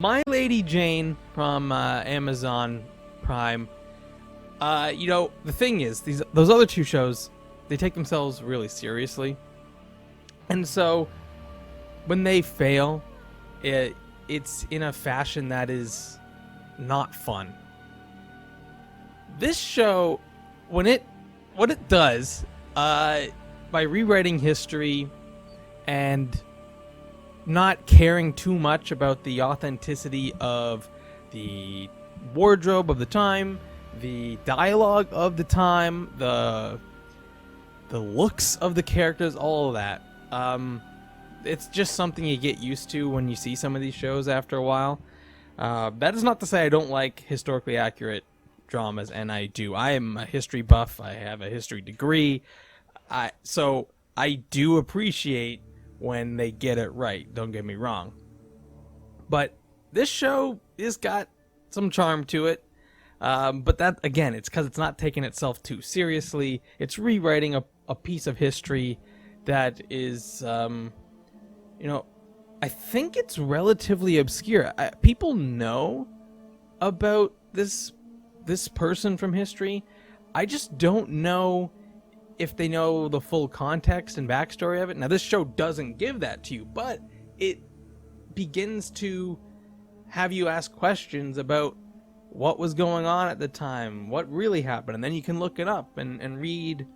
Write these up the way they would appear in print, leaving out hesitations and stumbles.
My Lady Jane from Amazon Prime. The thing is, those other two shows, they take themselves really seriously, and so when they fail, it's in a fashion that is not fun. This show, what it does, by rewriting history and not caring too much about the authenticity of the wardrobe of the time, the dialogue of the time, the looks of the characters, all of that. It's just something you get used to when you see some of these shows after a while. That is not to say I don't like historically accurate dramas, and I do. I am a history buff. I have a history degree. So I do appreciate when they get it right, don't get me wrong. But this show has got some charm to it. But that, again, it's because it's not taking itself too seriously. It's rewriting a piece of history that is, I think it's relatively obscure. People know about this person from history. I just don't know if they know the full context and backstory of it. Now, this show doesn't give that to you, but it begins to have you ask questions about what was going on at the time, what really happened, and then you can look it up and read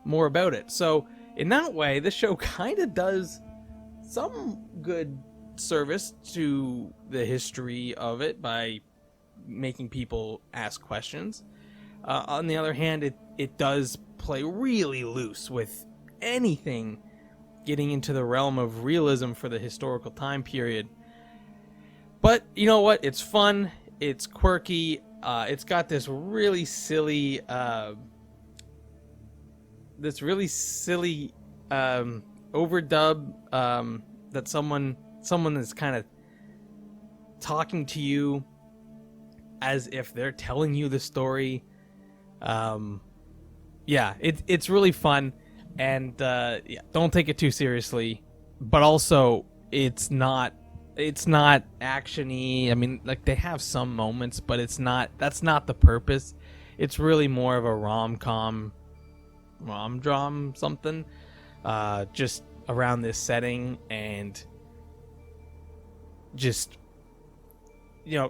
more about it. So, in that way, this show kind of does some good service to the history of it by making people ask questions. On the other hand, it does play really loose with anything getting into the realm of realism for the historical time period. But you know what? It's fun. It's quirky. It's got this really silly overdub that someone is kind of talking to you as if they're telling you the story. It's really fun, and don't take it too seriously, but also it's not action-y. I mean, like, they have some moments, but that's not the purpose. It's really more of a rom-dram something, just around this setting, and just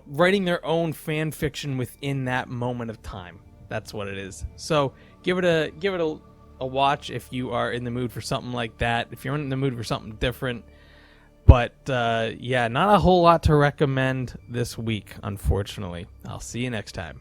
writing their own fan fiction within that moment of time. That's what it is. So give it a watch if you are in the mood for something like that. If you're in the mood for something different. But not a whole lot to recommend this week, unfortunately. I'll see you next time.